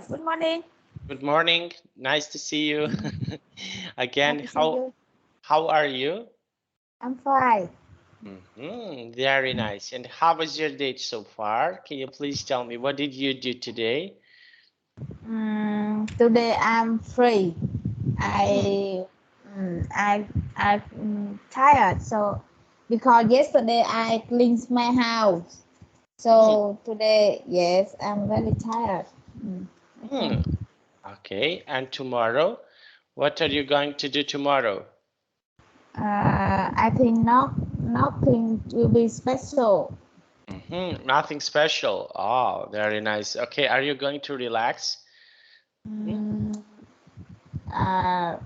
Good morning. Good morning. Nice to see you again. Nice to see you. How are you? I'm fine. Very nice. And how was your day so far? Can you please tell me what did you do today? Today I'm free. Mm. I'm tired. So because yesterday I cleaned my house. Mm. So today, yes, I'm very tired. Okay. Mm. Okay. And tomorrow, what are you going to do tomorrow? I think nothing will be special. Nothing special. Oh, very nice. Okay. Are you going to relax? Mm, uh,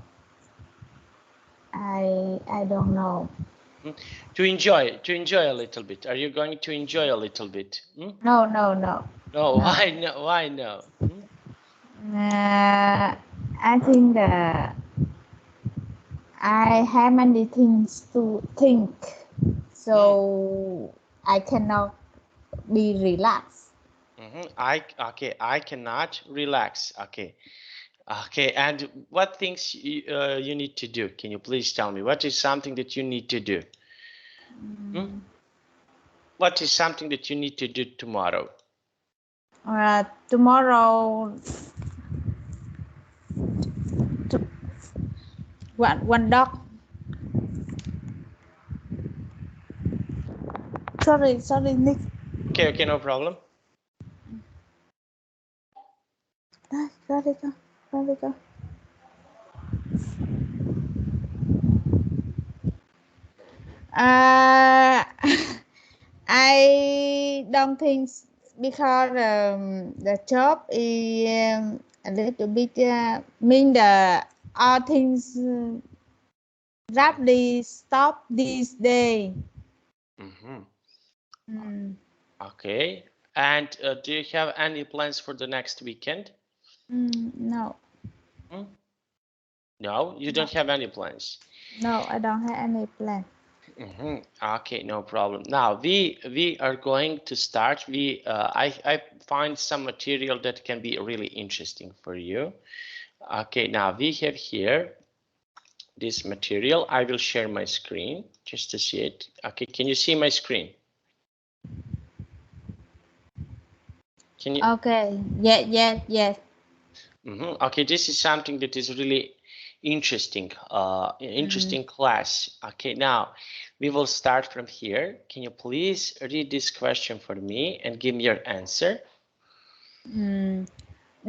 I don't know. To enjoy a little bit. Are you going to enjoy a little bit? No, no, no, No. no. Why no? Why no? I think that I have many things to think, Hmm. so I cannot be relaxed. I cannot relax. Okay. And what things you need to do? Can you please tell me what is something that you need to do? Hmm? What is something that you need to do tomorrow? Tomorrow, to, one dog. Sorry, Nick. Okay, no problem. Sorry, go, sorry, go. Uh, I don't think because the job is a little bit mean the all things rapidly stop this day. Mm-hmm. Mm, Okay. And do you have any plans for the next weekend? no, Hmm? No, you no, don't have any plans. no, I don't have any plan. Okay, no problem. Now we are going to start. I find some material that can be really interesting for you. Okay, now we have here this material. I will share my screen just to see it. Okay, can you see my screen? Can you? Okay, yes. Okay, this is something that is really interesting. Mm, Interesting class. Okay, now we will start from here. Can you please read this question for me and give me your answer? mm.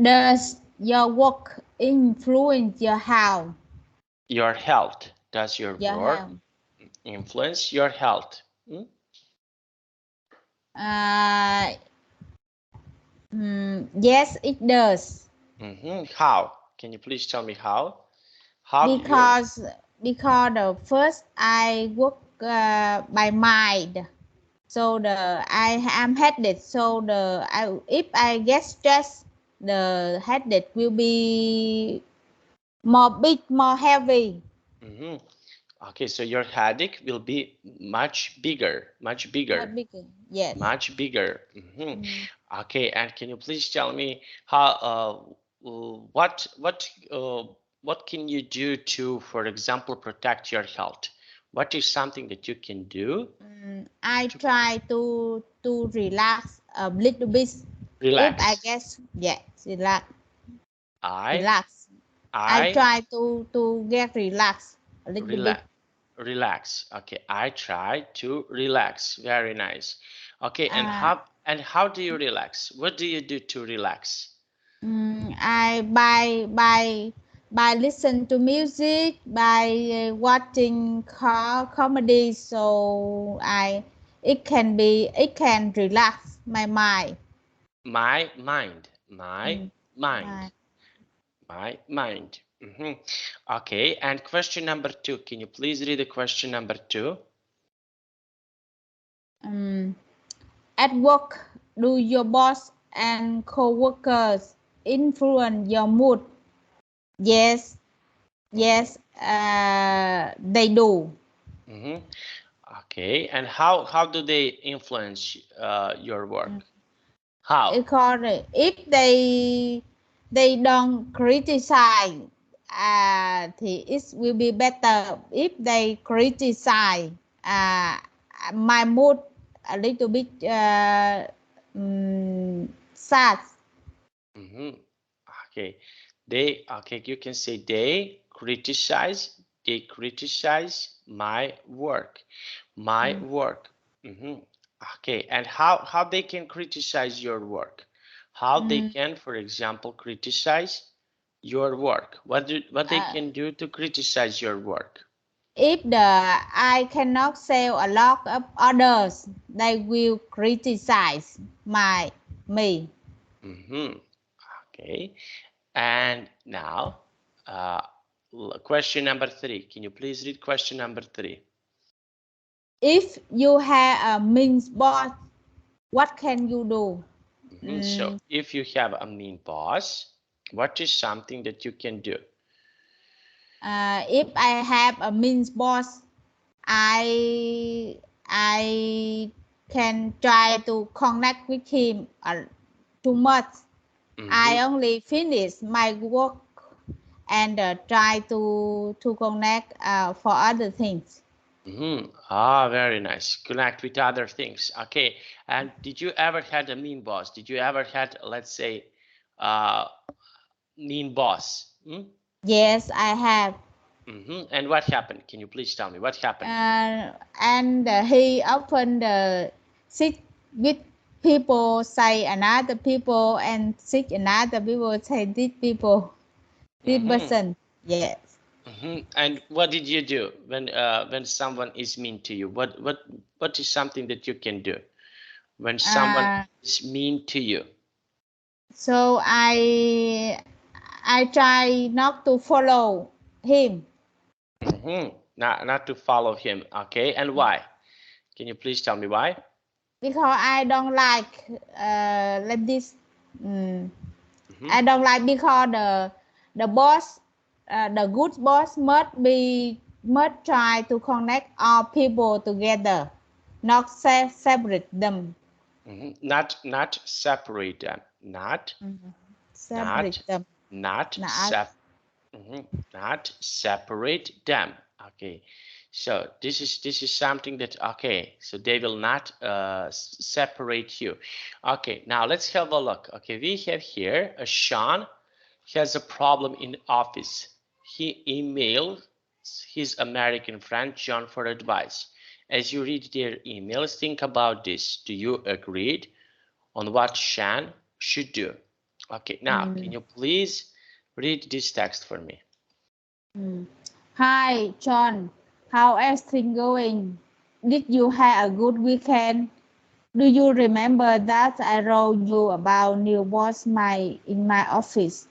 Does your work influence your health? Your health. Does your Your work health. influence your health? Uh, yes, it does. How? Can you please tell me how? How do your Because the first I work by mind, so the I am headed. So if I get stressed, the headache will be more big, more heavy. mhm. Okay, so your headache will be much bigger, Not bigger. Yes. much bigger. Mm. Okay, and can you please tell me how what can you do to, for example, protect your health? What is something that you can do I to try to relax a little bit. If I relax? guess yes, I relax. I I try to get relaxed a little bit. relax. Relax. Okay, I try to relax. Very nice. Okay, and Uh, how do you relax? What do you do to relax? I by listen to music, by watching comedy, so it can relax my mind. My mind. My Mm, mind. my, My mind. Okay, and question number 2. Can you please read the question number 2? um, at work, do your boss and coworkers influence your mood? Yes, Mhm, yes, they do. mhm. Okay, and how do they influence your work? How? Because if they they don't criticize. It will be better if they criticize. My mood a little bit sad. Okay, you can say they criticize my work. Okay, and how they can criticize your work? How they can, for example, criticize your work? What they can do to criticize your work? If I cannot sell a lot of orders, they will criticize me. Okay, and now question number 3. Can you please read question number 3? If you have a mean boss, what can you do? So if you have a mean boss, what is something that you can do? If I have a mean boss, I can try to connect with him too much. I only finish my work and try to connect for other things. Very nice. Connect with other things. Okay. And did you ever had a mean boss? Did you ever had, let's say, mean boss? Yes, I have. And what happened? Can you please tell me what happened? And he often sit with people, say another people, and sit another people, say this people, this person. Yes. And what did you do when someone is mean to you? What is something that you can do when someone is mean to you? So I try not to follow him. Not to follow him. Okay, and why? Can you please tell me why? Because I don't like this. I don't like because the boss, the good boss must try to connect all people together, not separate them. Not separate them. Separate them. Not Not separate them. Okay, so this is something that, okay, so they will not separate you. Okay, now let's have a look. Okay, we have here a Sean has a problem in office. He emailed his American friend John for advice. As you read their emails, think about this. Do you agree on what Sean should do? Okay, now can you please read this text for me? Hi, John. How everything going? Did you have a good weekend? Do you remember that I wrote you about new boss in my office?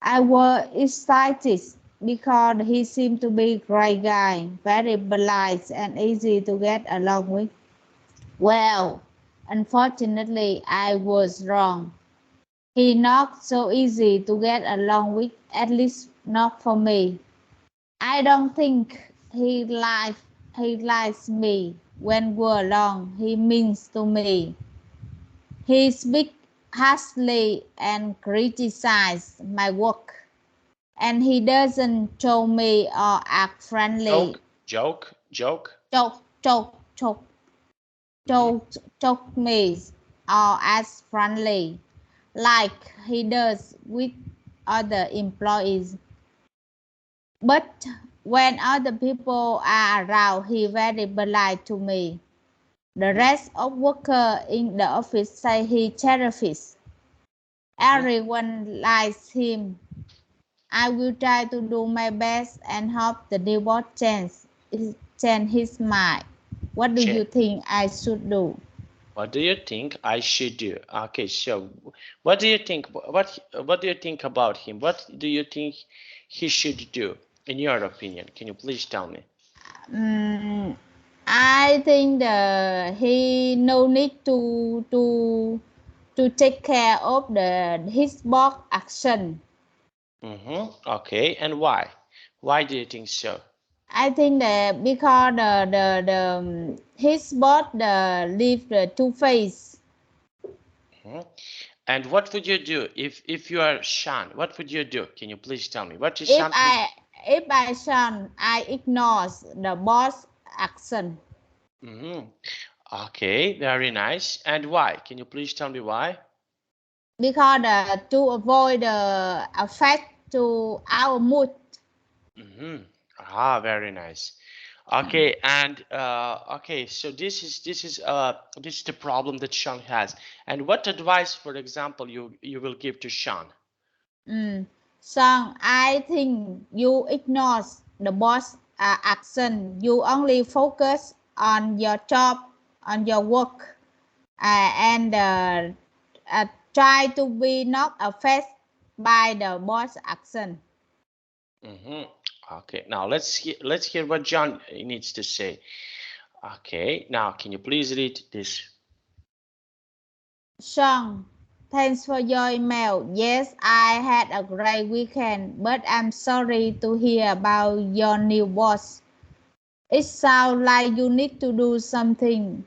I was excited because he seemed to be a great guy, very polite and easy to get along with. Well, unfortunately, I was wrong. He not so easy to get along with, at least not for me. I don't think he likes me when we're alone. He means to me. He speaks harshly and criticizes my work. And he doesn't show me or act friendly. Joke. Choke me or as friendly like he does with other employees. But when other people are around, he very polite to me. The rest of workers in the office say he terrific. Everyone likes him. I will try to do my best and hope the new boss change his mind. What do you think I should do? What do you think I should do? Okay, so what do you think? What do you think about him? What do you think he should do, in your opinion? Can you please tell me? I think he no need to take care of his boss action. Okay, and why? Why do you think so? I think that because his boss leave the two face. And what would you do if you are Sean? What would you do? Can you please tell me? What is If something? I shun, I ignore the boss action. Okay, very nice. And why? Can you please tell me why? Because to avoid the effect to our mood. Very nice. Okay, and okay, so this is the problem that Sean has. And what advice, for example, you will give to Sean? Song, I think you ignore the boss action. You only focus on your job, on your work, and try to be not affected by the boss action. Okay, now let's hear what John needs to say. Okay, now can you please read this? Song, thanks for your email. Yes, I had a great weekend, but I'm sorry to hear about your new boss. It sounds like you need to do something.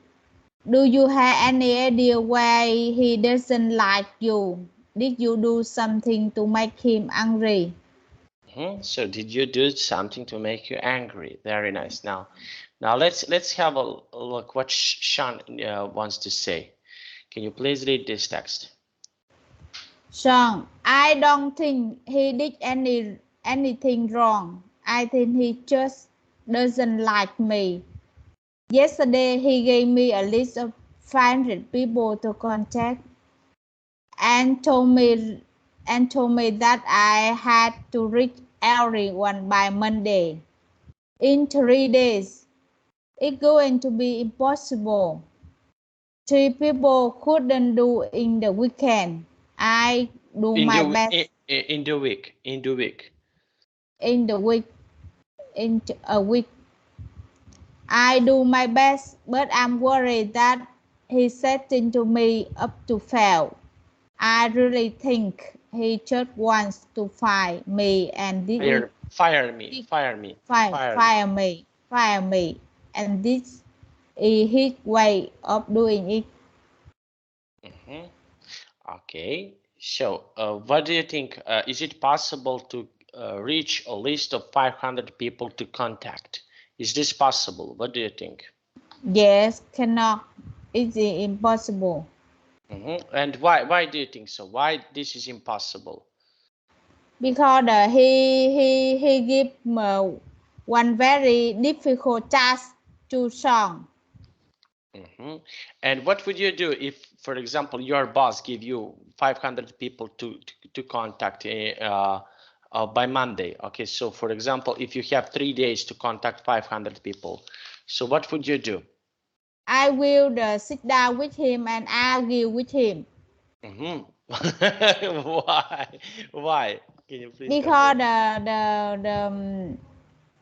Do you have any idea why he doesn't like you? Did you do something to make him angry? So did you do something to make you angry? Very nice. Now let's have a look what Sean wants to say. Can you please read this text? Sean, I don't think he did anything wrong. I think he just doesn't like me. Yesterday he gave me a list of 500 people to contact and told me that I had to reach everyone by Monday. In 3 days, it's going to be impossible. 3 people couldn't do in the weekend. I do In my the best in the week. in the week in a week. I do my best, but I'm worried that he's setting to me up to fail. I really think he just wants to fire me and did it. Fire me, fire me, fire me. Fire me, and this is his way of doing it. Okay, so what do you think? Is it possible to reach a list of 500 people to contact? Is this possible? What do you think? Yes, cannot. It's impossible. And why do you think so? Why this is impossible? Because he give one very difficult task to Song. And what would you do if, for example, your boss give you 500 people to contact by Monday? Okay, so for example, if you have 3 days to contact 500 people, so what would you do? I will sit down with him and argue with him. Why? Why? Can you please tell me? Because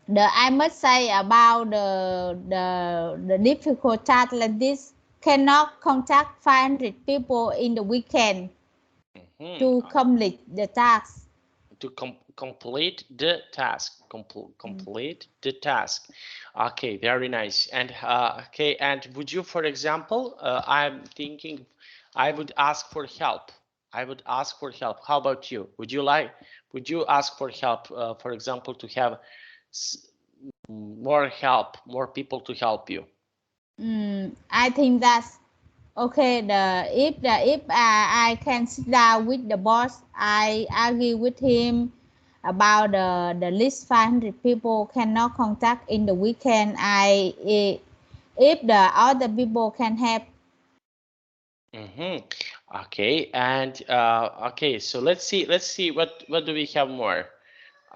the I must say about the difficult task like this cannot contact 500 people in the weekend to complete the task. To complete the task. Complete the task. Okay, very nice. And okay, and would you, for example, I'm thinking, I would ask for help. I would ask for help. How about you? Would you ask for help, for example, to have more help, more people to help you? I think that's okay. If I can sit down with the boss, I argue with him about the list 500 people cannot contact in the weekend. If the other people can help. Okay, and okay, so let's see what do we have more?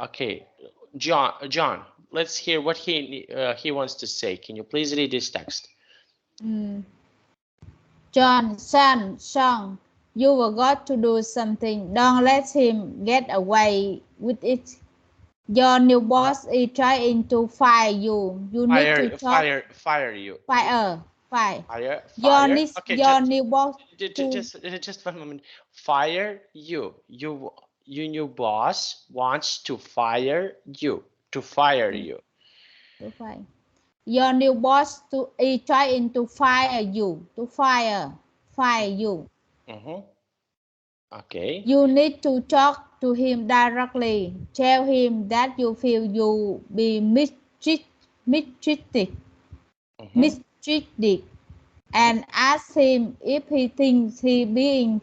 Okay, John, let's hear what he wants to say. Can you please read this text? John, son, you forgot to do something. Don't let him get away with it. Your new boss is trying to fire you. You need to talk. Fire you. Fire. Fire. Fire. Okay, Your new boss to just 1 moment. Fire you. You new boss wants to fire you. To fire you. fire. Your new boss is trying to fire you. To fire you. Okay. You need to talk to him directly. Tell him that you feel you be mistreated, mistreated, and ask him if he thinks he being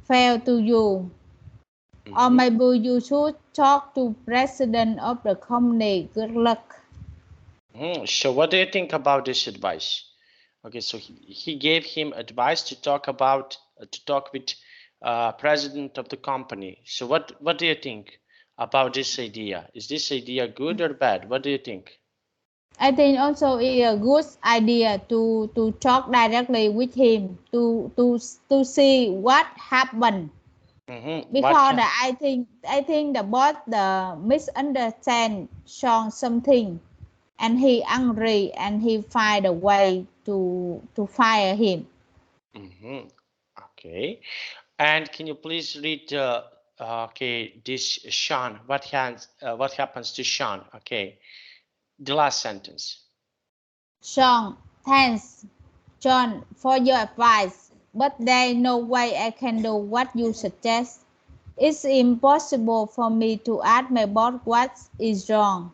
fair to you. Or maybe you should talk to president of the company. Good luck. So what do you think about this advice? Okay, so he gave him advice to talk about to talk with president of the company. So what do you think about this idea? Is this idea good or bad? What do you think? I think also it's a good idea to talk directly with him to see what happened. What Because I think the boss the misunderstand Sean something, and he angry and he find a way to fire him. Okay. And can you please read okay, this Sean? What happens to Sean? Okay, the last sentence. Sean, thanks John for your advice, but there no way I can do what you suggest. It's impossible for me to ask my boss what is wrong.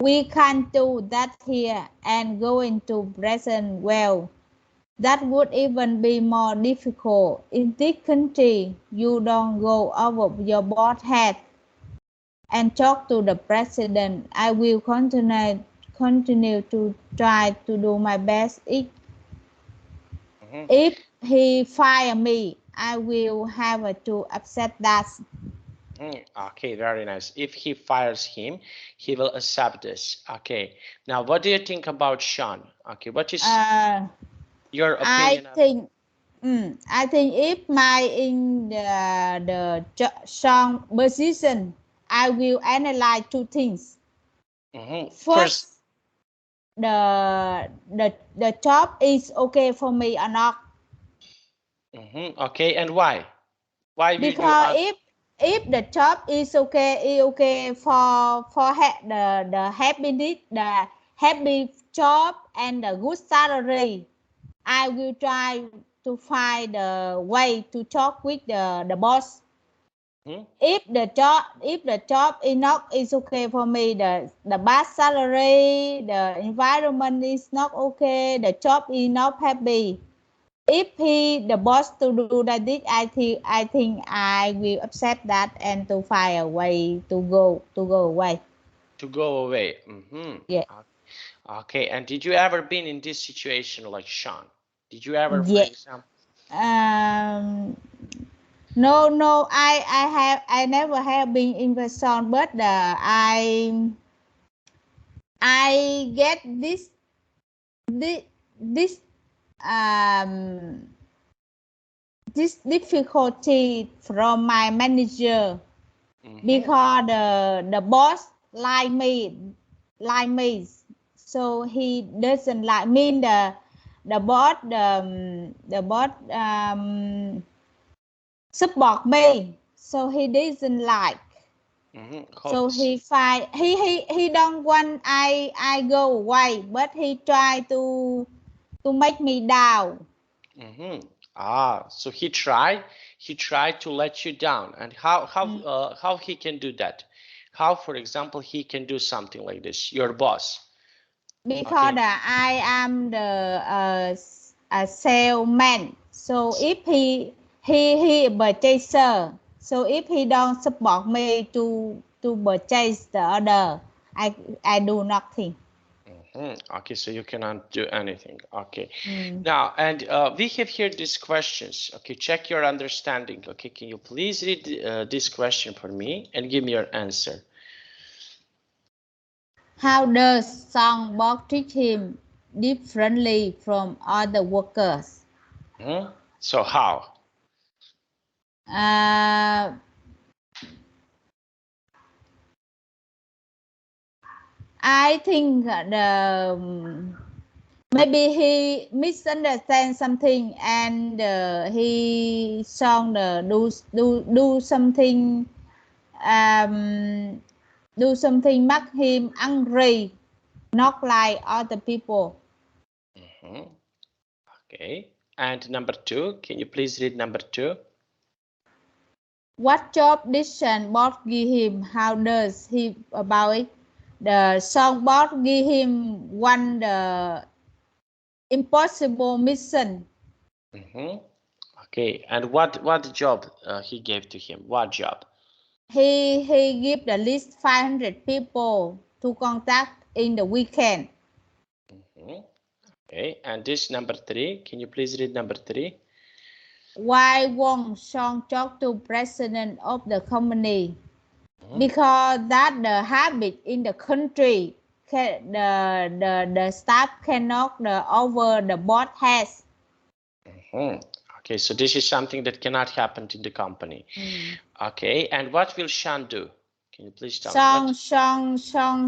We can't do that here and go into present well. That would even be more difficult. In this country, you don't go over your boss head and talk to the president. I will continue to try to do my best. If he fire me, I will have to accept that. Okay, very nice. If he fires him, he will accept this. Okay. Now, what do you think about Sean? Okay, what is your I opinion of? think I think if my in the song position, I will analyze two things. First, First, the job is okay for me or not. okay, and why? Why will you Because ask? if the job is okay for the happiness, the happy job and the good salary, I will try to find a way to talk with the boss. If the job is okay for me, the bad salary, the environment is not okay, the job is not happy. If the boss to do that, this I think I will accept that and to find a way to go away. To go away. Yeah. Okay, and did you ever been in this situation like Sean? Did you ever, for Yeah. example? Um. No. I never have been in person, but I get this um this difficulty from my manager because the boss like me, so he doesn't like me. The boss support me, so he doesn't like. So he don't want I go away, but he try to make me down. So he tried to let you down. And how he can do that? How, for example, he can do something like this, your boss? Because Okay. I am a salesman. So if he a purchaser. So if he don't support me to purchase the order, I do nothing. Okay, so you cannot do anything. Okay. Mm. Now, and we have here these questions. Okay, check your understanding. Okay, can you please read this question for me and give me your answer? How does Songbok treat him differently from other workers? So how? Uh, I think maybe he misunderstands something and he song the do something um, do something make him angry, not like other people. Okay. And number two, can you please read number two? What job decision boss give him? How does he about it? The song boss give him one the impossible mission. Okay, and what job he gave to him? What job? He give the list 500 people to contact in the weekend. Okay, and this number 3, can you please read number 3? Why won't Sean talk to president of the company? Because that the habit in the country, the staff cannot over the boss has. Okay, so this is something that cannot happen in the company. Okay, and what will Sean do? Can you please tell me? Sean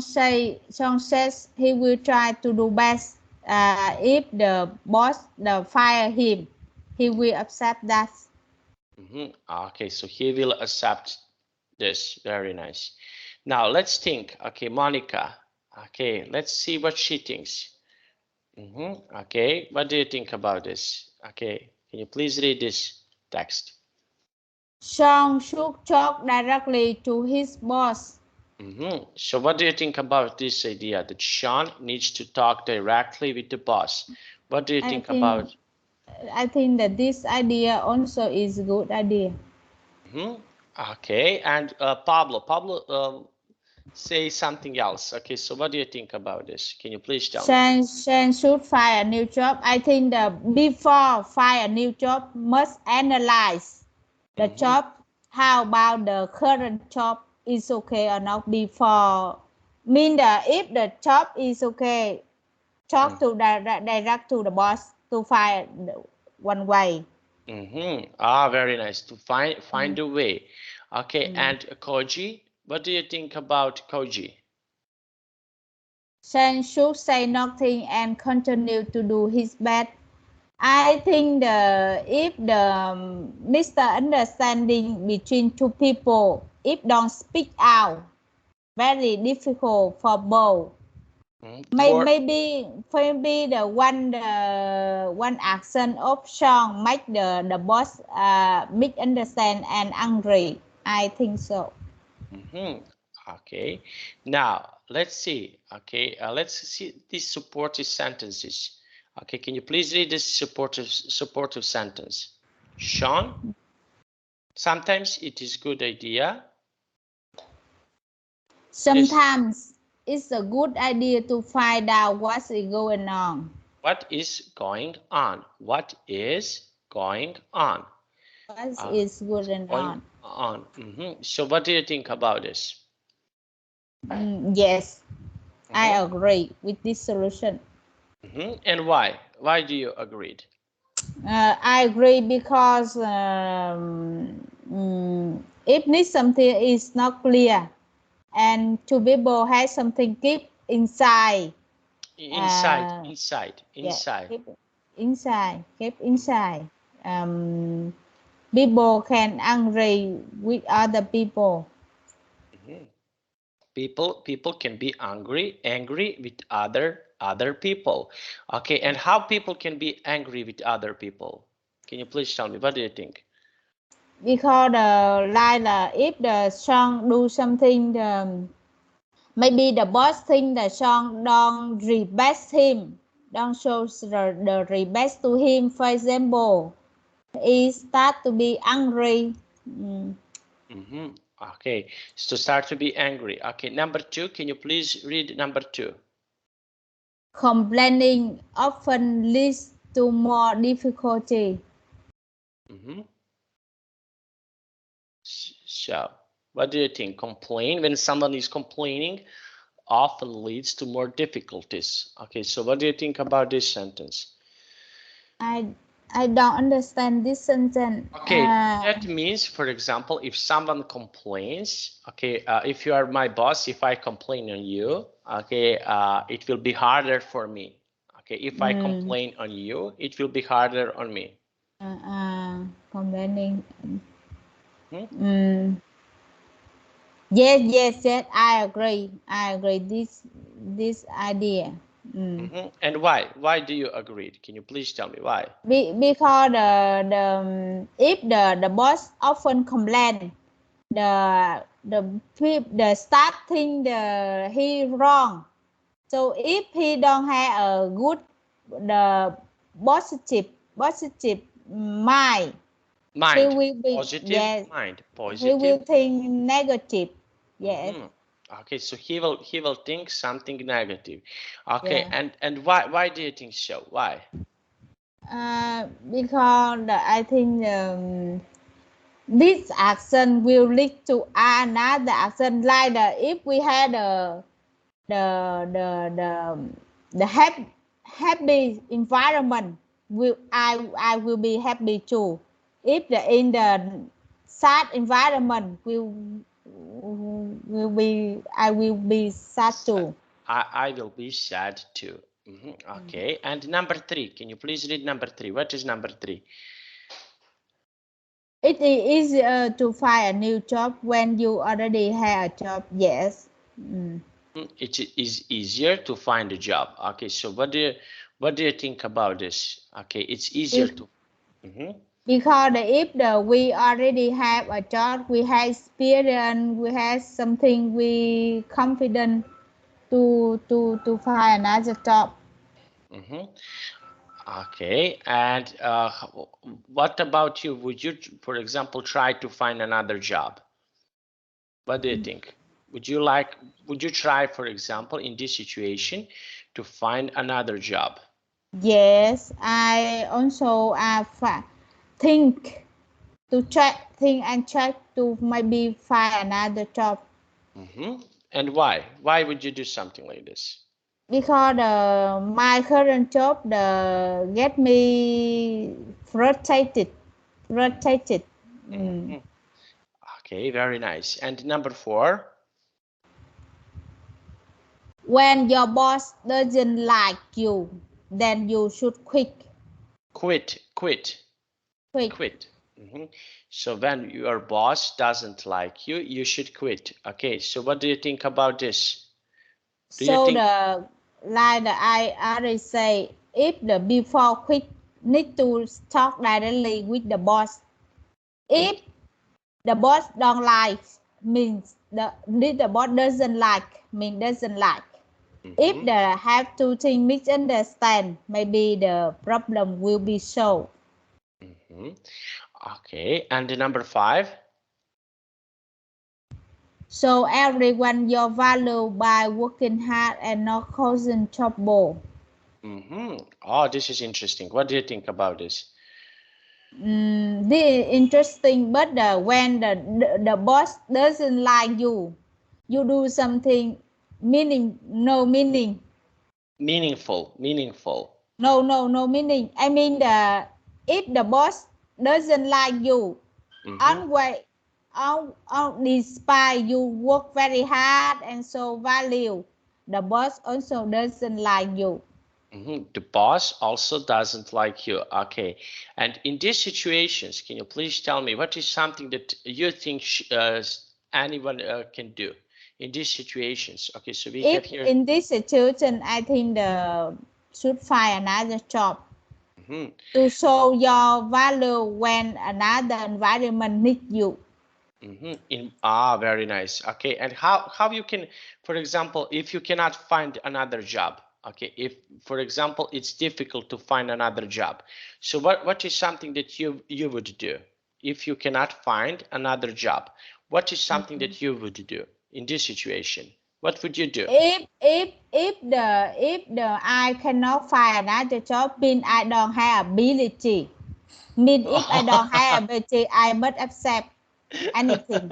says he will try to do best. If the boss fire him, he will accept that. Okay, so he will accept this. Very nice. Now let's think. Okay, Monica. Okay, let's see what she thinks. Okay, what do you think about this? Okay, can you please read this text? Sean should talk directly to his boss. So what do you think about this idea that Sean needs to talk directly with the boss? What do you think about? I think that this idea also is a good idea. Okay, and Pablo, say something else. Okay, so what do you think about this? Can you please tell me? Shane should find a new job. I think that before find a new job, must analyze the job. How about the current job is okay or not before? Mean that if the job is okay, talk to direct to the boss to find one way. Very nice. To find a way. Okay, and Koji, what do you think about Koji? Shane should say nothing and continue to do his best. I think if the misunderstanding between two people, if don't speak out, very difficult for both. Maybe the one action of Sean make the boss misunderstand and angry. I think so. Okay, now let's see. Okay, let's see these supportive sentences. Okay, can you please read this supportive sentence? Sean, sometimes it is good idea. Sometimes it's a good idea to find out what's going on. What is going on? What is going on? What is going on? So what do you think about this? Yes, I agree with this solution. And why? Why do you agree? I agree because if something is not clear and two people have something keep inside. Inside. Yeah, keep inside. People can angry with other people. People can be angry with other people. Okay, and how people can be angry with other people? Can you please tell me? What do you think? Because if the son do something, maybe the boss think the son don't respect him, don't show the respect to him. For example, he start to be angry. Okay, so start to be angry. Okay, number 2, can you please read number 2? Complaining often leads to more difficulty. So, what do you think? When someone is complaining, often leads to more difficulties. Okay, so what do you think about this sentence? I don't understand this sentence. Okay, that means, for example, if someone complains, okay, if you are my boss, if I complain on you, okay, it will be harder for me. Okay, if I complain on you, it will be harder on me. Complaining. Yes, I agree. This idea. And why? Why do you agree? Can you please tell me why? Because if the boss often complain, the starting he wrong. So if he don't have a good the positive mind, he Mind, will be, positive yes, mind, he positive. will think negative. Yes. Okay, so he will think something negative. Okay, Yeah. and why do you think so? Why? Because I think this action will lead to another action, like if we had the happy environment, will I will be happy too. If in the sad environment will be, I will be sad too. I will be sad too. Okay, and number 3, can you please read number 3? What is number 3? It is easier to find a new job when you already have a job. Yes. It is easier to find a job. Okay, so what do you think about this? Okay, it's easier Be- to. Because if we already have a job, we have experience, we have something, we confident to find another job. Okay, and what about you? Would you, for example, try to find another job? What do you think? Would you try, for example, in this situation, to find another job? Yes, I also think think and try to maybe find another job. And why? Why would you do something like this? Because my current job get me frustrated. Okay, very nice. And number 4? When your boss doesn't like you, then you should Quit. quit. So when your boss doesn't like you, you should quit. Okay, so what do you think about this? Do you So think? like I already say, if the before quit need to talk directly with the boss. If the boss don't like, means the boss doesn't like, mean doesn't like. If the have two things misunderstand, maybe the problem will be solved. Okay, and the number 5? So everyone your value by working hard and not causing trouble. Oh, this is interesting. What do you think about this? This interesting, but when the boss doesn't like you, you do something no meaning. Meaningful. No meaning. I mean if the boss doesn't like you, always despite you work very hard and so value, the boss also doesn't like you. The boss also doesn't like you. Okay, and in these situations, can you please tell me what is something that you think anyone can do in these situations? Okay, so we have If here. in this situation, I think the should find another job to show your value when another environment need you. Very nice. Okay, and how you can, for example, if you cannot find another job, okay, if for example it's difficult to find another job, so what is something that you would do if you cannot find another job? What is something that you would do in this situation? What would you do? If the I cannot find another job, mean I don't have ability. Mean if I don't have ability, I must accept anything.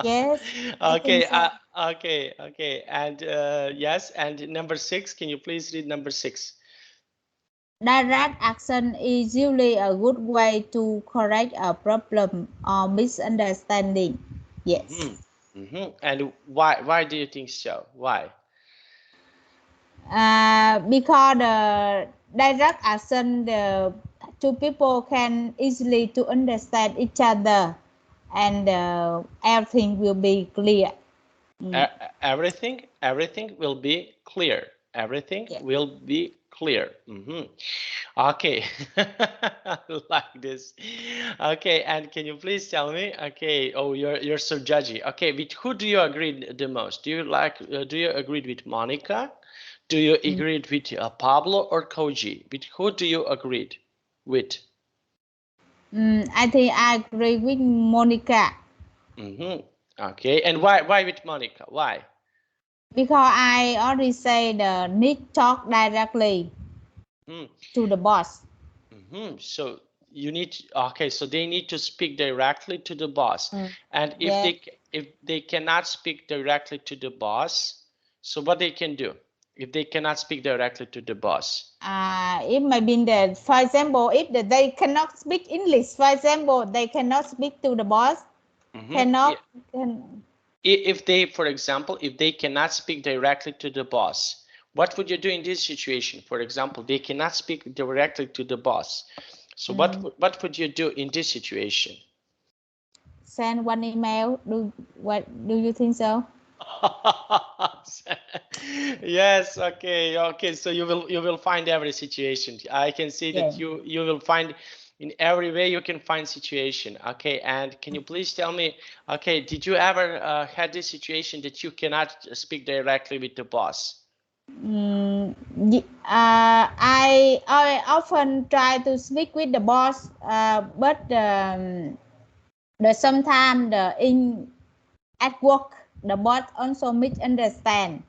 Yes, I think Okay, so. okay, and yes, and number 6, can you please read number 6? Direct action is usually a good way to correct a problem or misunderstanding. Yes. And why do you think so? Why? Because the direct action, the two people can easily to understand each other, and everything will be clear. Everything will be clear. Everything Yeah. will be Clear. Okay. Like this. Okay, and can you please tell me? Okay. Oh, you're so judgy. Okay, with who do you agree the most? Do you agree with Monica? Do you agree with Pablo or Koji? With who do you agree with? I think I agree with Monica. Okay, and why with Monica? Why? Because I already said need talk directly to the boss. So you need okay, so they need to speak directly to the boss. And Yeah. if they cannot speak directly to the boss, so what they can do if they cannot speak directly to the boss? It may be that, for example, if they cannot speak English, for example, they cannot speak to the boss, cannot. If they, for example, if they cannot speak directly to the boss, what would you do in this situation? For example, they cannot speak directly to the boss. So what would you do in this situation? Send one email. What do you think so? Yes, okay, so you will find every situation. I can see that you will find in every way you can find situation. Okay, and can you please tell me, okay, did you ever had this situation that you cannot speak directly with the boss? I often try to speak with the boss, but sometimes at work the boss also misunderstand.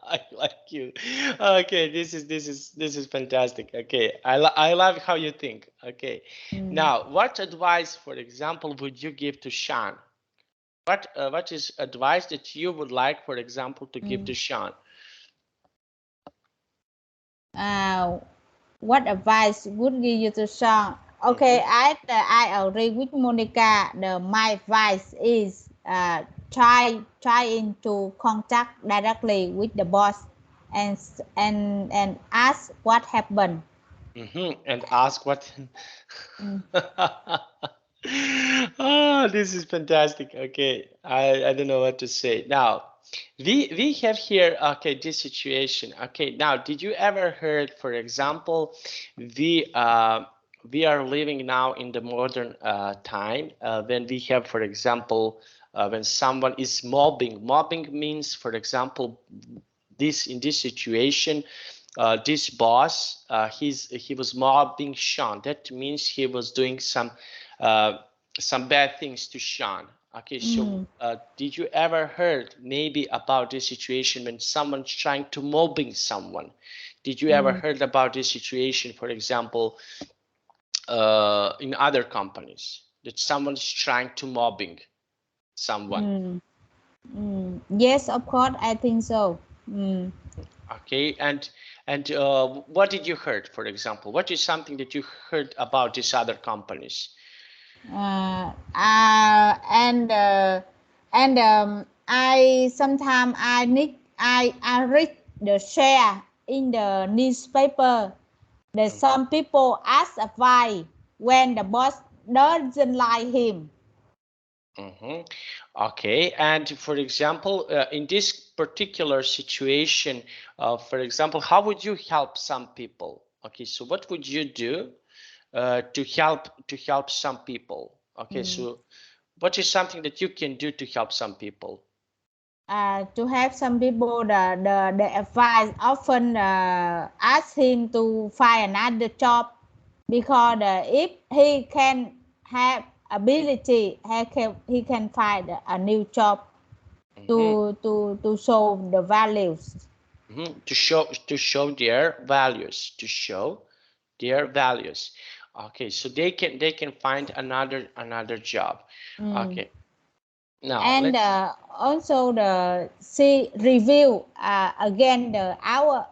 I like you. Okay, this is fantastic. Okay, I love how you think. Okay, now what advice, for example, would you give to Sean? What is advice that you would like, for example, to give to Sean? What advice would give you to Sean? Okay, I agree with Monica. My advice is trying to contact directly with the boss and ask what happened. And ask what. Oh, this is fantastic. Okay, I don't know what to say now. We have here, okay, this situation. Okay, now did you ever heard, for example, we are living now in the modern time when we have, for example, when someone is mobbing. Mobbing means, for example, this in this situation, this boss, he was mobbing Sean. That means he was doing some bad things to Sean. Okay, so did you ever heard maybe about this situation when someone's trying to mobbing someone? Did you ever heard about this situation, for example, in other companies that someone's trying to mobbing someone? Yes, of course, I think so. Okay, and what did you heard, for example? What is something that you heard about these other companies? I sometimes I read the share in the newspaper that some people ask advice when the boss doesn't like him. Okay, and for example, in this particular situation, for example, how would you help some people? Okay, so what would you do to help some people? Okay, so what is something that you can do to help some people? To have some people, the advice often ask him to find another job because if he can have ability, he can find a new job to show the values. To show their values, to show their values. Okay, so they can find another job. Okay, now And let's. also the review again our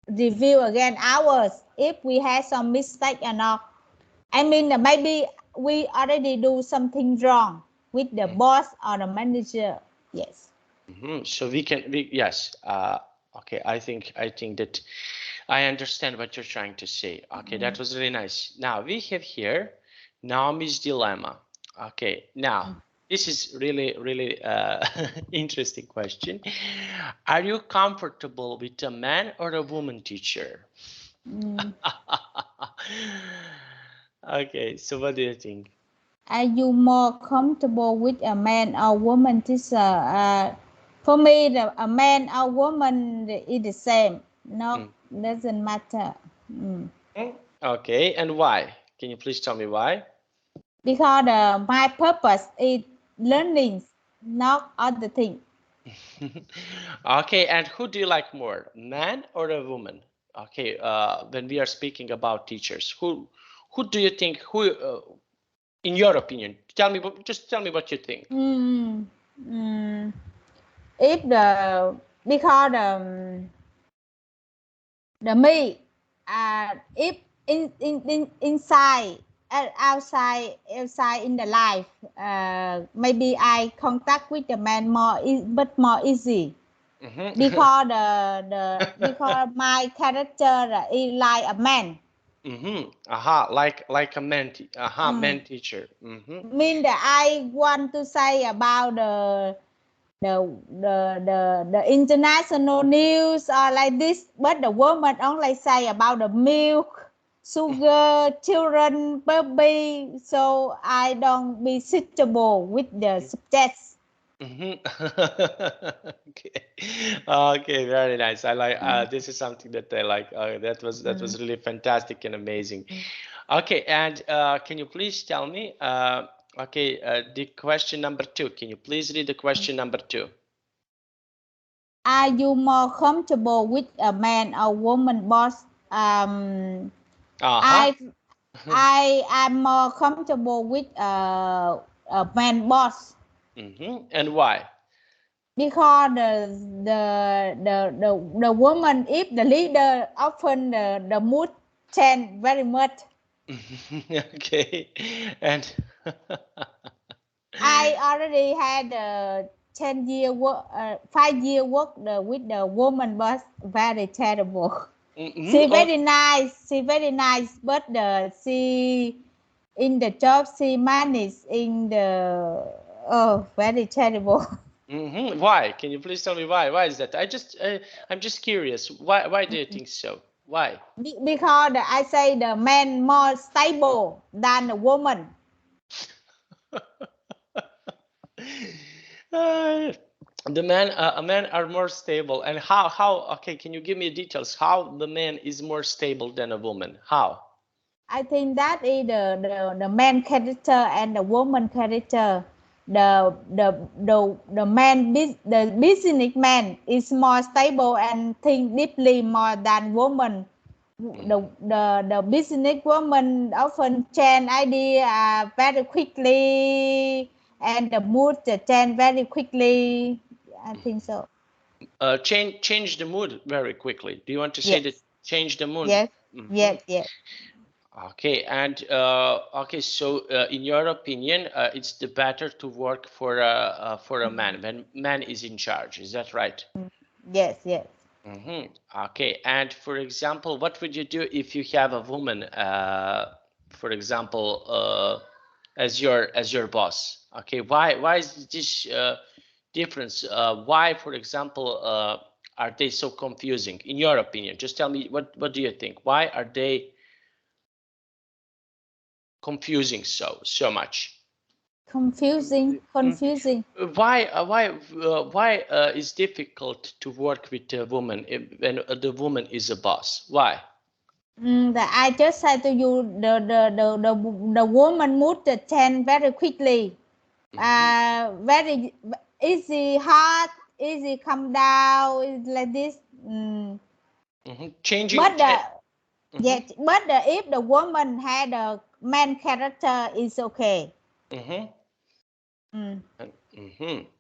review again ours if we had some mistake or not. I mean maybe we already do something wrong with the boss or the manager. Yes. So yes. Okay, I think that I understand what you're trying to say. Okay, that was really nice. Now we have here Naomi's dilemma. Okay, now This is really, really interesting question. Are you comfortable with a man or a woman teacher? Okay, so what do you think? Are you more comfortable with a man or woman teacher? For me, a man or woman is the same. No, doesn't matter. Okay, and why? Can you please tell me why? Because my purpose is learning, not other thing. Okay, and who do you like more, man or a woman? Okay, when we are speaking about teachers, who do you think, who in your opinion, just tell me what you think. If because the me, if inside outside in the life, maybe I contact with the man more but more easy. Because because my character is like a man. Like a man, man teacher. Mean that I want to say about the international news or like this, but the woman only say about the milk, sugar, children, baby, so I don't be suitable with the subjects. Okay, very nice. I like this is something that I like. That was really fantastic and amazing. Okay, and can you please tell me the question number 2? Can you please read the question number 2? Are you more comfortable with a man or woman boss? I am more comfortable with a man boss. And why? Because the woman, if the leader, often the mood change very much. Okay, and I already had 10-year work, 5-year work with the woman boss, very terrible. She very nice, but she in the job she managed in the very terrible. Why? Can you please tell me why? Why is that? I'm just curious. Why do you think so? Why? Because I say the man more stable than the woman. The man, a man are more stable. And how? Okay, can you give me details? How the man is more stable than a woman? How? I think that is the man character and the woman character. The man, the businessman is more stable and think deeply more than woman. The business woman often change idea very quickly, and the mood change very quickly. I think so. Change the mood very quickly. Do you want to say that change the mood? Yes. Yes. Okay, and okay, so in your opinion, it's the better to work for a man when man is in charge. Is that right? Yes. Okay, and for example, what would you do if you have a woman, for example, as your boss? Okay, why is this difference? Why, for example, are they so confusing? In your opinion, just tell me what do you think? Why are they confusing so much? Confusing. Why is difficult to work with a woman when the woman is a boss? Why? I just said to you, the woman mood change very quickly. Very easy, hard, easy, come down, like this. Changing. But if the woman had a man character, is okay.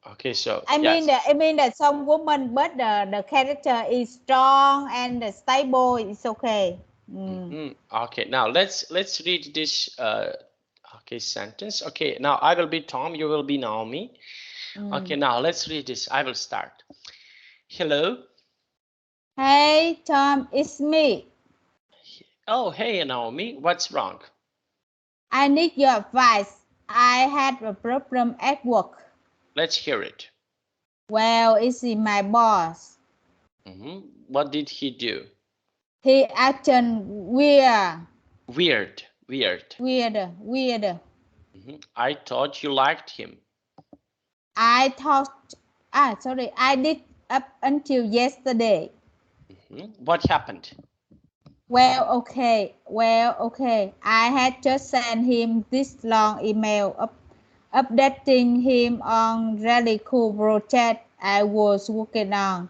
Okay, so I yes. mean that some woman, but the character is strong and stable, is okay. Okay, now let's read this okay sentence. Okay, now I will be Tom, you will be Naomi. Okay, now let's read this. I will start. Hello. Hey Tom, it's me. Oh, hey Naomi, what's wrong? I need your advice. I had a problem at work. Let's hear it. Well, it's my boss. What did he do? He acted weird. Weird. Weird. I thought you liked him. I thought, I did up until yesterday. What happened? Well, okay. I had just sent him this long email updating him on really cool project I was working on.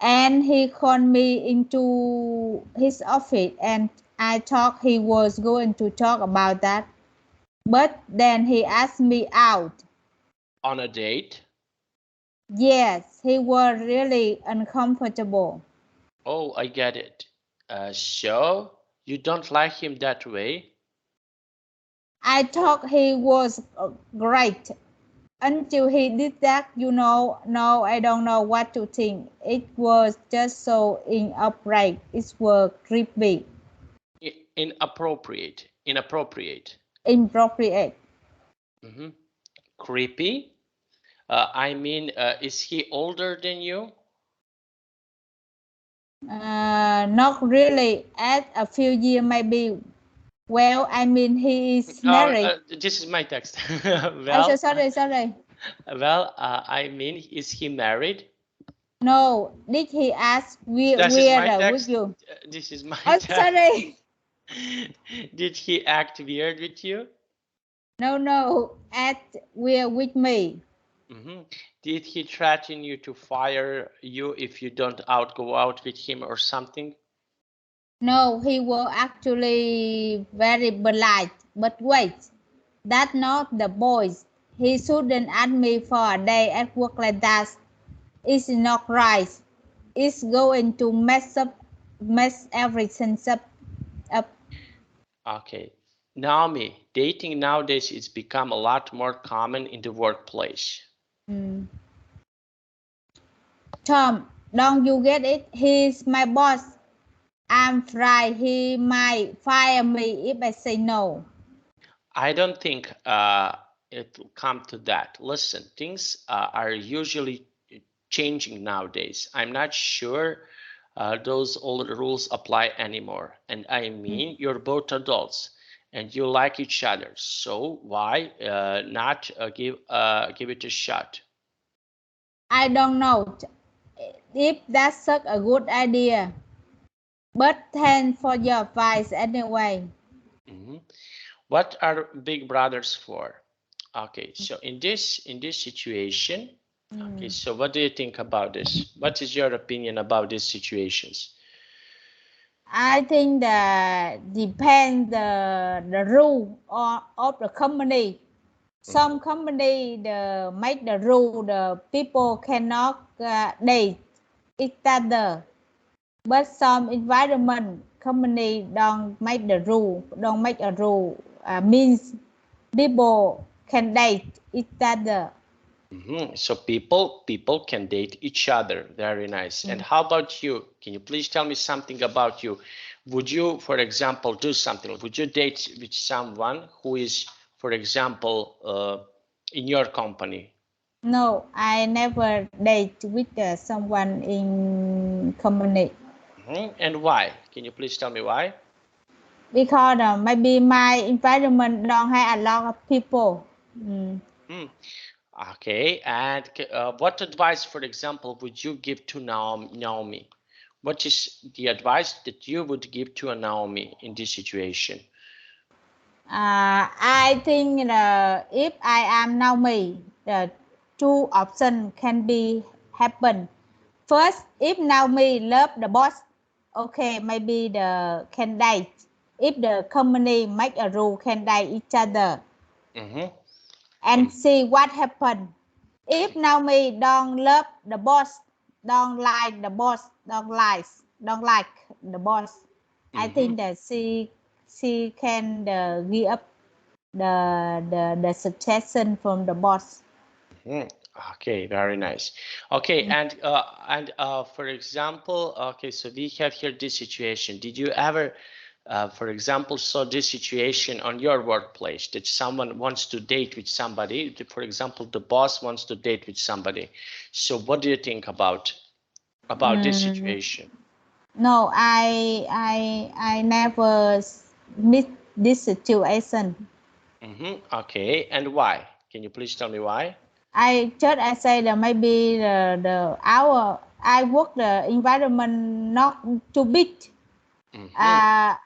And he called me into his office and I thought he was going to talk about that. But then he asked me out. On a date? Yes, he was really uncomfortable. Oh, I get it. So you don't like him that way? I thought he was great until he did that, No, I don't know what to think. It was just so inappropriate. It was creepy. Inappropriate. Inappropriate. Creepy? Is he older than you? Not really. At a few years, maybe. Well, he is married. This is my text. Sorry. Is he married? No, did he ask This is my weird with text. you? This is my Oh, text. sorry. Did he act weird with you? No, act weird with me. Did he threaten you to fire you if you don't go out with him or something? No, he was actually very polite. But wait, that's not the boys. He shouldn't ask me for a day at work like that. It's not right. It's going to mess everything up. Okay. Naomi, dating nowadays it's become a lot more common in the workplace. Tom, don't you get it? He's my boss. I'm afraid he might fire me if I say no. I don't think it'll come to that. Listen, things are usually changing nowadays. I'm not sure those old rules apply anymore. And I mean, you're both adults and you like each other. So why not give it a shot? I don't know if that's such a good idea. But thanks for your advice anyway. What are big brothers for? Okay, so in this situation, okay, so what do you think about this? What is your opinion about these situations? I think that depends the rule of the company. Some company make the rule the people cannot date each other. But some environment company don't make a rule means people can date each other. So people can date each other. Very nice. And how about you? Can you please tell me something about you? Would you, for example, do something? Would you date with someone who is, for example, in your company? No, I never date with someone in company And why? Can you please tell me why? because maybe my environment don't have a lot of people. Okay, and what advice, for example, would you give to Naomi? What is the advice that you would give to a Naomi in this situation? I think if I am Naomi, the two options can be happen. First, if Naomi love the boss, okay, maybe the can date. If the company make a rule, can date each other and see what happen. If Naomi don't love the boss, don't like the boss, don't like the boss, I think that she can give up the suggestion from the boss. Okay, very nice. Okay, and for example, okay, so we have here this situation. Did you ever For example, so this situation on your workplace that someone wants to date with somebody, for example, the boss wants to date with somebody. So what do you think about this situation? No, I never meet this situation. Okay, and why? Can you please tell me why? I say that maybe the our I work the environment not too big. The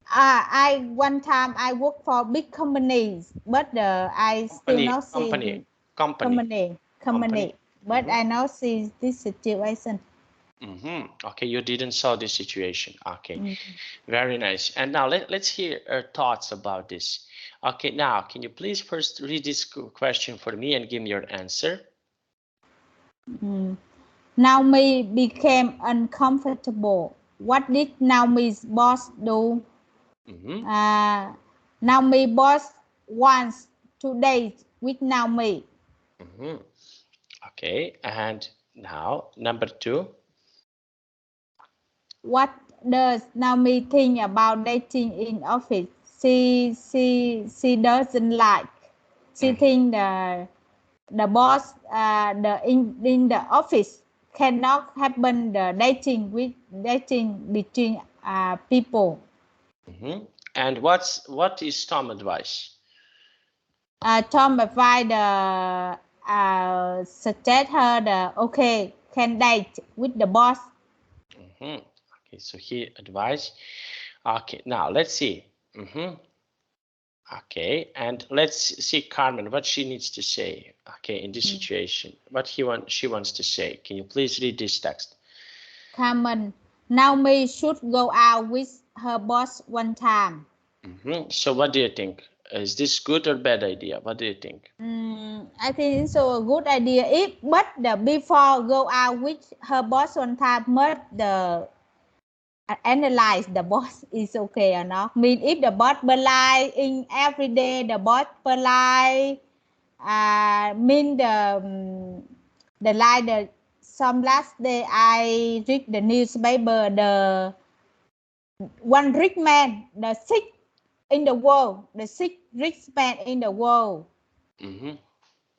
I one time I work for big companies, but I still not see company. But I now see this situation. Okay, you didn't saw this situation. Okay, very nice. And now let's hear our thoughts about this. Okay, now can you please first read this question for me and give me your answer? Naomi became uncomfortable. What did Naomi's boss do? Naomi boss wants to date with Naomi. Okay, and now number 2. What does Naomi think about dating in office? She doesn't like. She think the boss in the office cannot happen the dating between people. And what is Tom advice? Tom advised suggest her okay can date with the boss. Okay, so he advised. Okay, now let's see. Okay, and let's see Carmen what she needs to say. Okay, in this situation, what she wants to say. Can you please read this text? Carmen, Naomi should go out with her boss one time. So what do you think? Is this good or bad idea? What do you think? I think it's a good idea. But before go out with her boss one time, must analyze the boss is okay or not. Mean if the boss polite in every day, the boss polite. Mean some last day I read the newspaper, the one rich man, the sick in the world, the sick rich man in the world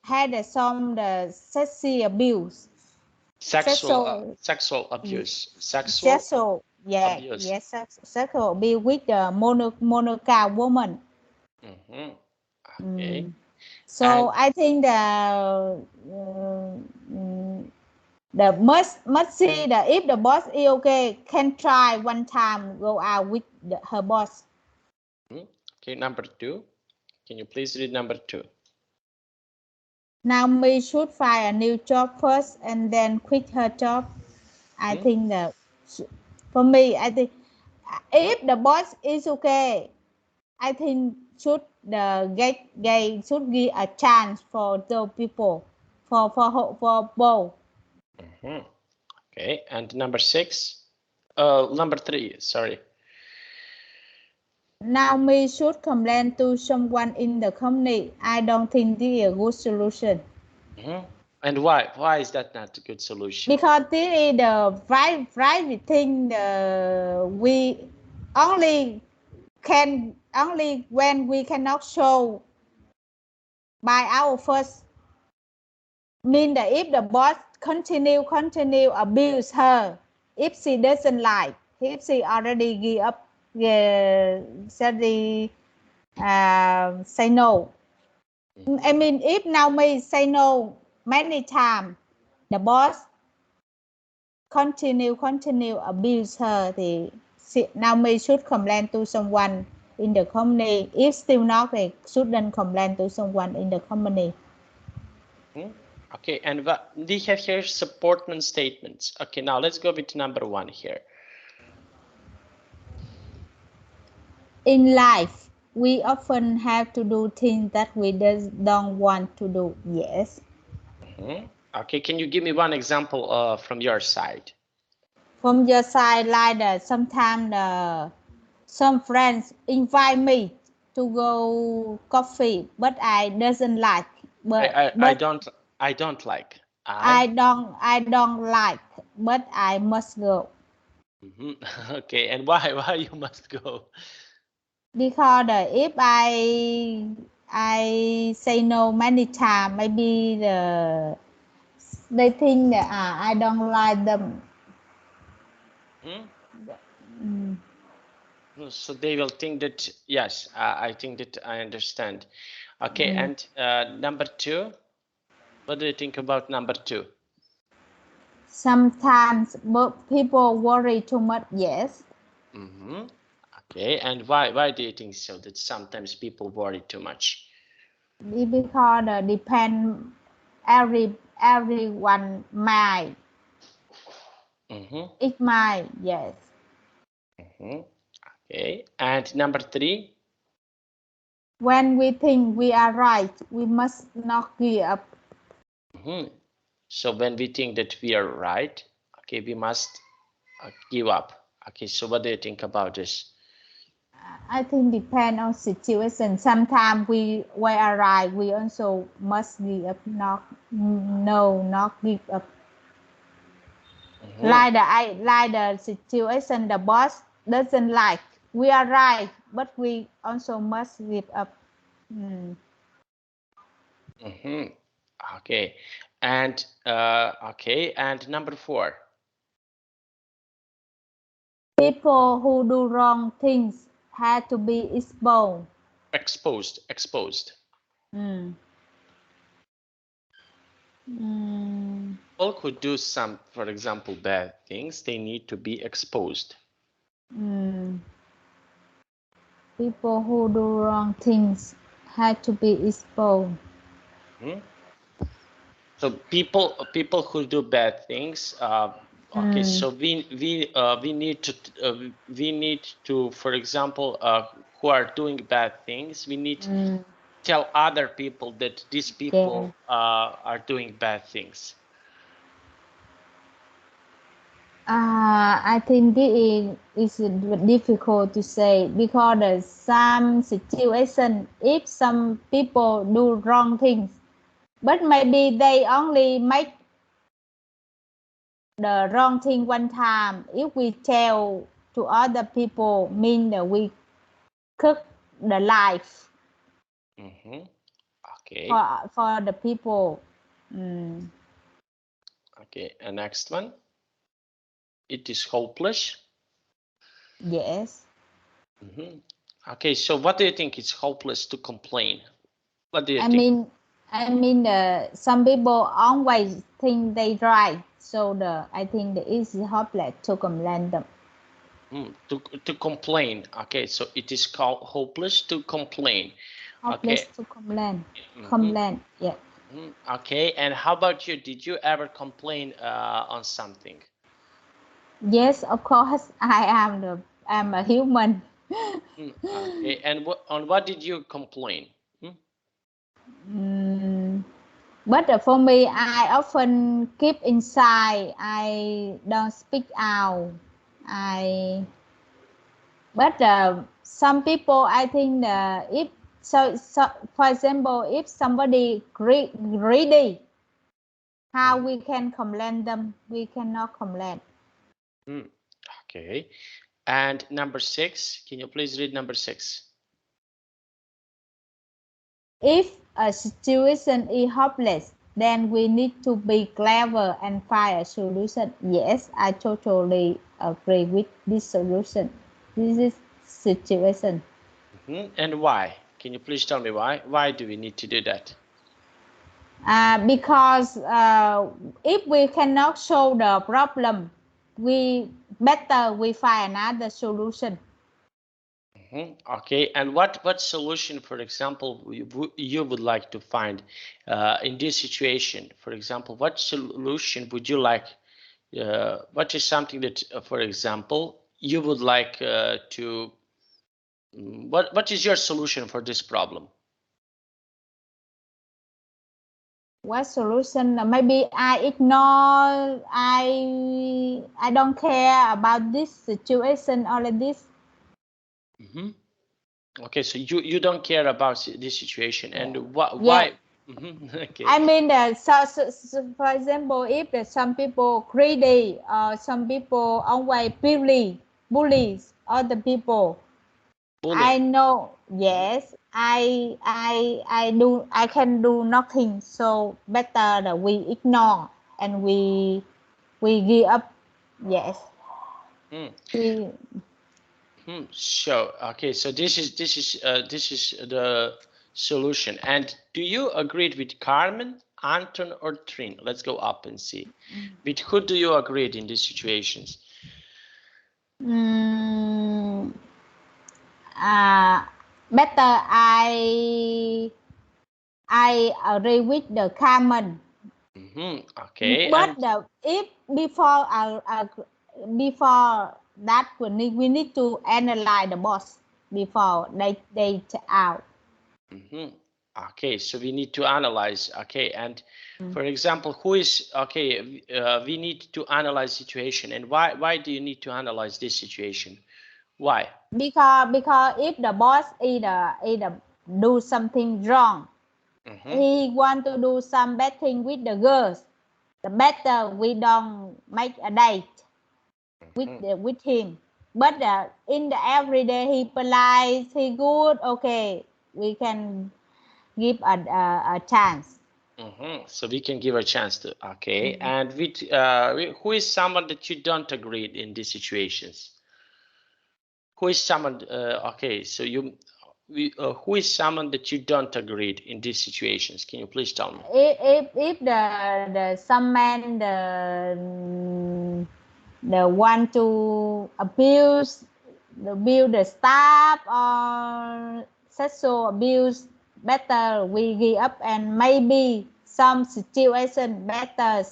had some the sexual abuse. Sexual abuse. Sexual abuse. Yes, sexual abuse with the monogam woman. Okay. So I think the must see that if the boss is okay, can try one time go out with her boss. Okay, number 2. Can you please read number 2? Now we should find a new job first and then quit her job. I think that for me, I think if the boss is okay, I think should should give a chance for the people for both. Okay, and number 6. Number 3. Sorry. Now we should complain to someone in the company. I don't think this is a good solution. And why? Why is that not a good solution? Because this is the right thing. We only when we cannot show by our first. Mean that if the boss continue abuse her, if she doesn't like, if she already give up, say no. I mean, if Naomi say no many times, the boss continue abuse her, thì Naomi should complain to someone in the company. If still not, they shouldn't complain to someone in the company. Okay, and we have here supportment statements. Okay, now let's go with number 1 here. In life, we often have to do things that we don't want to do. Yes. Okay, can you give me one example from your side? From your side, like sometimes some friends invite me to go coffee, but I doesn't like. I don't like. I don't like, but I must go. Okay, and why you must go? Because if I say no many times, maybe they think that I don't like them. Mm. So they will think that, yes, I think that I understand. Okay, and number 2, what do you think about number 2? Sometimes people worry too much. Yes. Okay, and why do you think so, that sometimes people worry too much? Because depend everyone mind. It's mind. Yes. Okay, and number 3? When we think we are right, we must not give up. So when we think that we are right, okay, we must give up. Okay, so what do you think about this? I think depend on situation. Sometimes we are right. We also must give up. Not give up. Like the situation the boss doesn't like. We are right, but we also must give up. Okay, and number 4. People who do wrong things had to be exposed. Exposed. People who do some, for example, bad things, they need to be exposed. People who do wrong things had to be exposed. So people who do bad things, okay, so we need to, for example, who are doing bad things, we need to tell other people that these people are doing bad things. I think this is difficult to say because some situation, if some people do wrong things, but maybe they only make the wrong thing one time. If we tell to other people, mean that we cook the life Okay. for the people. Okay, and next one. It is hopeless. Yes. Okay, so what do you think? It's hopeless to complain? What do you think? I mean, some people always think they right, so I think it is hopeless to complain them. To complain. Okay, so it is called hopeless to complain. Hopeless Okay. to complain. Complain, yeah. Okay, and how about you? Did you ever complain on something? Yes, of course. I'm a human. Okay, and on what did you complain? But for me, I often keep inside. I don't speak out. But some people, I think if so, for example, if somebody greedy, how we can complain them? We cannot complain. Okay, and number 6. Can you please read number 6? If a situation is hopeless, then we need to be clever and find a solution. Yes, I totally agree with this solution. This is situation. And why? Can you please tell me why? Why do we need to do that? Because if we cannot solve the problem, we find another solution. Okay, and what solution, for example, you would like to find in this situation? For example, what solution would you like? What is something that, for example, you would like to? What is your solution for this problem? What solution? Maybe I ignore. I don't care about this situation or like this. Okay, so you don't care about this situation, and Yeah. why Okay. I mean that so for example, if some people greedy or some people always bullies other people, I Bullying. know, yes, I can do nothing, so better that we ignore and we give up. Yes, Mm. we. So okay, so this is the solution. And do you agree with Carmen, Anton, or Trin? Let's go up and see. With who do you agree in these situations? Mm, better I agree with the Carmen. Okay, But and if before that we need to analyze the boss before they out. okay, so we need to analyze. Okay, and for example, who is okay? We need to analyze situation, and why do you need to analyze this situation? Why? Because if the boss either do something wrong, he want to do some bad thing with the girls, the better we don't make a date with him. But in the everyday he polite, he good, okay, we can give a chance. So we can give a chance to, okay. And with who is someone that you don't agree in these situations? Who is someone? Okay, so who is someone that you don't agree in these situations? Can you please tell me? If the some man the want to abuse the staff or sexual abuse, better we give up and maybe some situation better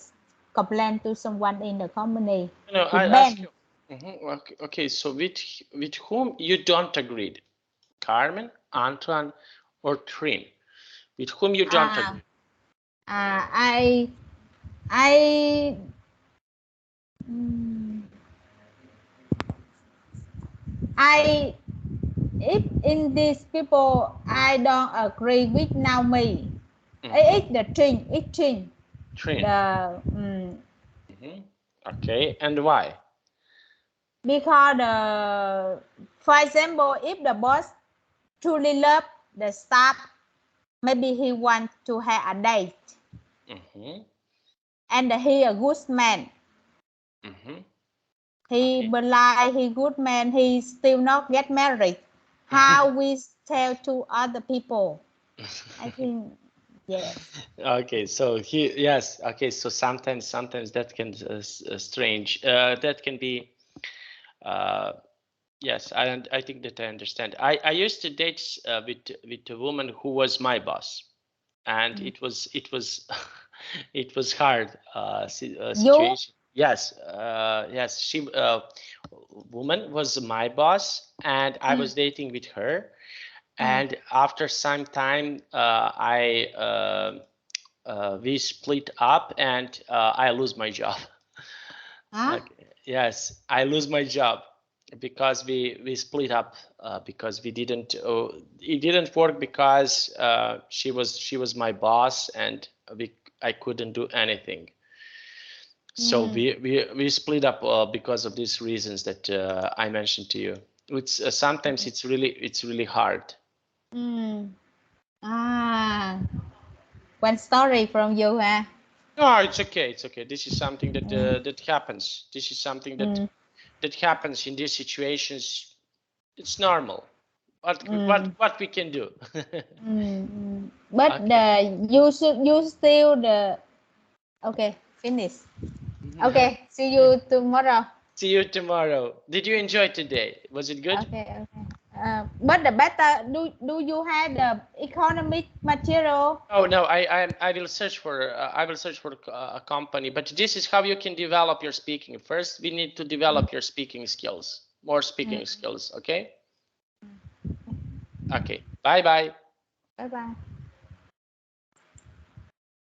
complain to someone in the company No, to I ask ban. you. Okay, so with whom you don't agree? Carmen, Antoine, or Trin? With whom you don't uh, agree? I mm, I if in these people I don't agree with Naomi. It's the thing Trin. the Okay, and why? because for example if the boss truly love the staff, maybe he want to have a date and he a good man, he Okay. polite, he good man, he still not get married, how we tell to other people? I think yes. Okay, so yes, okay, so sometimes that can strange. That can be yes, I think that I understand. I used to date with a woman who was my boss, and it was it was hard You situation. Yes, yes, she woman was my boss, and I was dating with her. And after some time, we split up, and I lose my job. huh? Okay. Yes, I lose my job because we split up because we didn't. It didn't work because she was my boss, and I couldn't do anything. So we split up because of these reasons that I mentioned to you. It's sometimes it's really hard. Mm. Ah, one story from you, huh? No, it's okay. It's okay. This is something that happens. This is something that happens in these situations. It's normal. What we can do? But Okay. you still the okay finish. Okay, see you tomorrow. See you tomorrow. Did you enjoy today? Was it good? Okay. But the better do you have the economic material? Oh no, I will search for a company. But this is how you can develop your speaking. First, we need to develop your speaking skills, more speaking skills. Okay. Okay. Bye bye. Bye bye.